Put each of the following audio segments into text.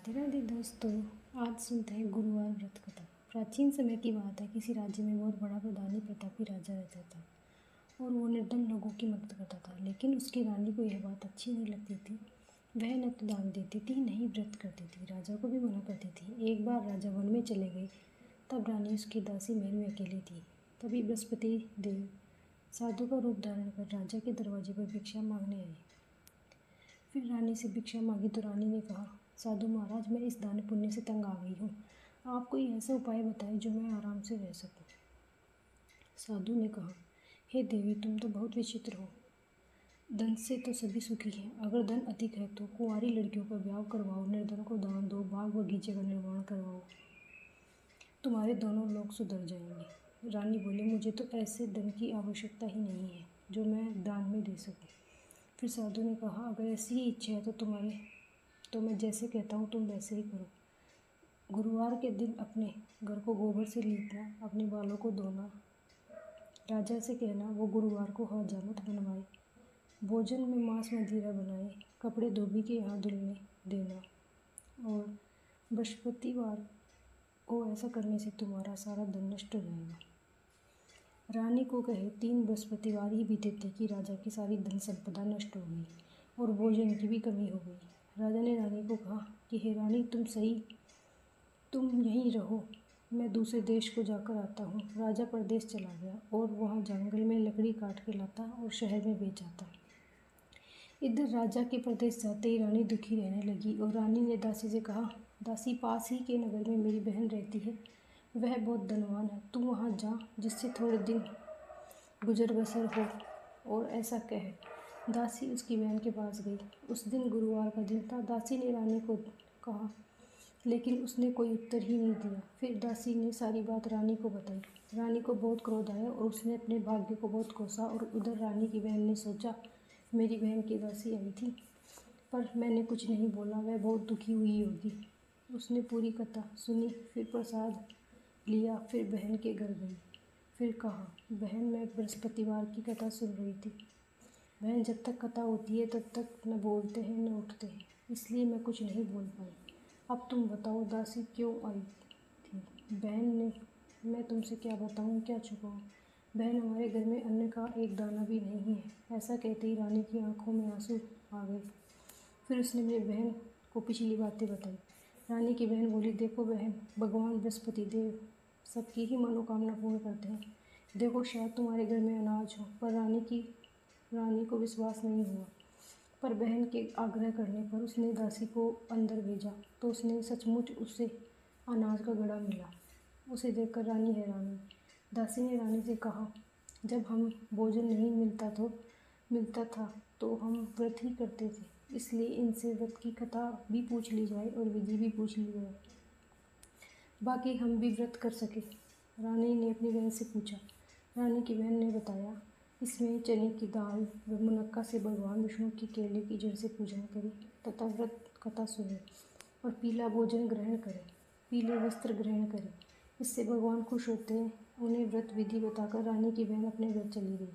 राधे राधे दोस्तों। आज सुनते हैं गुरुवार व्रत कथा। प्राचीन समय की बात है। किसी राज्य में बहुत बड़ा प्रधानी प्रतापी राजा रहता था और वो निर्धन लोगों की मदद करता था। लेकिन उसकी रानी को यह बात अच्छी नहीं लगती थी। वह न तो दान देती थी, न ही व्रत करती थी। राजा को भी मना करती थी। एक बार राजा वन में चले गए, तब रानी उसकी दासी महल में अकेली थी। तभी बृहस्पति देव साधु का रूप धारण कर राजा के दरवाजे पर भिक्षा मांगने आए। फिर रानी से भिक्षा मांगी तो रानी ने कहा, साधु महाराज, मैं इस दान पुण्य से तंग आ गई हूँ। आप कोई ऐसा उपाय बताएं जो मैं आराम से रह सकूं। साधु ने कहा, हे देवी, तुम तो बहुत विचित्र हो। धन से तो सभी सुखी हैं। अगर धन अधिक है तो कुंवारी लड़कियों का ब्याह करवाओ, निर्धन को दान दो, बाग बगीचे का निर्माण करवाओ। तुम्हारे दोनों लोग सुधर जाएंगे। रानी बोली, मुझे तो ऐसे धन की आवश्यकता ही नहीं है जो मैं दान में दे सकूं। फिर साधु ने कहा, अगर ऐसी ही इच्छा है तो मैं जैसे कहता हूँ तुम वैसे ही करो। गुरुवार के दिन अपने घर को गोबर से लीपना, अपने बालों को धोना। राजा से कहना वो गुरुवार को हजामत बनवाए। भोजन में मांस मदिरा बनाए। कपड़े धोबी के यहाँ धुलने देना। और बृहस्पतिवार को ऐसा करने से तुम्हारा सारा धन नष्ट हो जाएगा। रानी को कहे 3 बृहस्पतिवार ही बीते थे कि राजा की सारी धन संपदा नष्ट हो गई और भोजन की भी कमी हो गई। राजा ने रानी को कहा कि हे रानी, तुम यहीं रहो, मैं दूसरे देश को जाकर आता हूँ। राजा परदेश चला गया और वहाँ जंगल में लकड़ी काट के लाता और शहर में बेच आता। इधर राजा के प्रदेश जाते ही रानी दुखी रहने लगी और रानी ने दासी से कहा, दासी, पास ही के नगर में मेरी बहन रहती है, वह बहुत धनवान है। तू वहाँ जा, जिससे थोड़े दिन गुजर बसर हो। और ऐसा कह दासी उसकी बहन के पास गई। उस दिन गुरुवार का दिन था। दासी ने रानी को कहा, लेकिन उसने कोई उत्तर ही नहीं दिया। फिर दासी ने सारी बात रानी को बताई। रानी को बहुत क्रोध आया और उसने अपने भाग्य को बहुत कोसा। और उधर रानी की बहन ने सोचा, मेरी बहन की दासी आई थी पर मैंने कुछ नहीं बोला, वह बहुत दुखी हुई होगी। उसने पूरी कथा सुनी, फिर प्रसाद लिया, फिर बहन के घर गई। फिर कहा, बहन, मैं बृहस्पतिवार की कथा सुन रही थी। बहन, जब तक कथा होती है तब तक न बोलते हैं न उठते हैं, इसलिए मैं कुछ नहीं बोल पाई। अब तुम बताओ, दासी क्यों आई थी? बहन ने, मैं तुमसे क्या बताऊं, क्या छुपाऊं? बहन, हमारे घर में अन्न का एक दाना भी नहीं है। ऐसा कहते ही रानी की आंखों में आंसू आ गए। फिर उसने मेरी बहन को पिछली बातें बताई। रानी की बहन बोली, देखो बहन, भगवान बृहस्पति देव सबकी ही मनोकामना पूर्ण करते हैं। देखो, शायद तुम्हारे घर में अनाज हो। पर रानी को विश्वास नहीं हुआ। पर बहन के आग्रह करने पर उसने दासी को अंदर भेजा तो उसने सचमुच उसे अनाज का घड़ा मिला। उसे देखकर रानी हैरान हुई। दासी ने रानी से कहा, जब हम भोजन नहीं मिलता था तो हम व्रत ही करते थे, इसलिए इनसे व्रत की कथा भी पूछ ली जाए और विधि भी पूछ ली जाए, बाकी हम भी व्रत कर सके। रानी ने अपनी बहन से पूछा। रानी की बहन ने बताया, इसमें चने की दाल व मुनक्का से भगवान विष्णु की केले की जड़ से पूजन करें तथा व्रत कथा सुने और पीला भोजन ग्रहण करें, पीले वस्त्र ग्रहण करें, इससे भगवान खुश होते हैं। उन्हें व्रत विधि बताकर रानी की बहन अपने घर चली गई।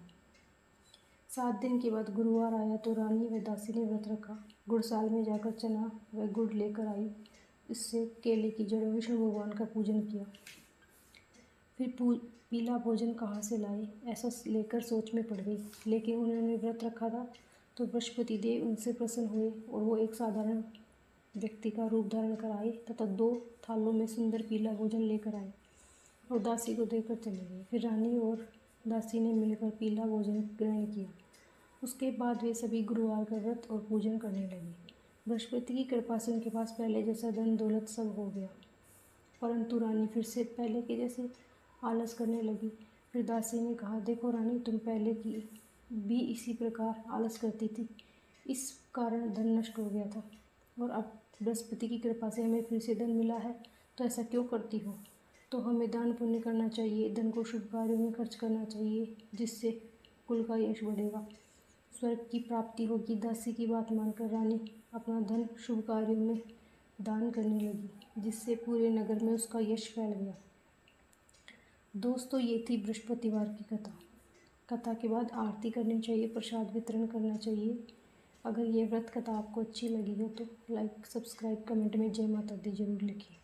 7 दिन के बाद गुरुवार आया तो रानी व दासी ने व्रत रखा। गुड़साल में जाकर चना व गुड़ लेकर आई। इससे केले की जड़ विष्णु भगवान का पूजन किया। फिर पीला भोजन कहाँ से लाए, ऐसा लेकर सोच में पड़ गई। लेकिन उन्होंने व्रत रखा था तो बृहस्पति देव उनसे प्रसन्न हुए और वो एक साधारण व्यक्ति का रूप धारण कर आए तथा 2 थालों में सुंदर पीला भोजन लेकर आए और दासी को देकर चले गए। फिर रानी और दासी ने मिलकर पीला भोजन ग्रहण किया। उसके बाद वे सभी गुरुवार का व्रत और पूजन करने लगे। बृहस्पति की कृपा से उनके पास पहले जैसा धन दौलत सब हो गया, परंतु रानी फिर से पहले के जैसे आलस करने लगी। फिर दासी ने कहा, देखो रानी, तुम पहले की भी इसी प्रकार आलस करती थी, इस कारण धन नष्ट हो गया था और अब बृहस्पति की कृपा से हमें फिर से धन मिला है, तो ऐसा क्यों करती हो? तो हमें दान पुण्य करना चाहिए, धन को शुभ कार्यों में खर्च करना चाहिए, जिससे कुल का यश बढ़ेगा, स्वर्ग की प्राप्ति होगी। दासी की बात मानकर रानी अपना धन शुभ कार्यों में दान करने लगी, जिससे पूरे नगर में उसका यश फैल गया। दोस्तों, ये थी बृहस्पतिवार की कथा। कथा के बाद आरती करनी चाहिए, प्रसाद वितरण करना चाहिए। अगर ये व्रत कथा आपको अच्छी लगी हो तो लाइक, सब्सक्राइब, कमेंट में जय माता दी ज़रूर लिखिए।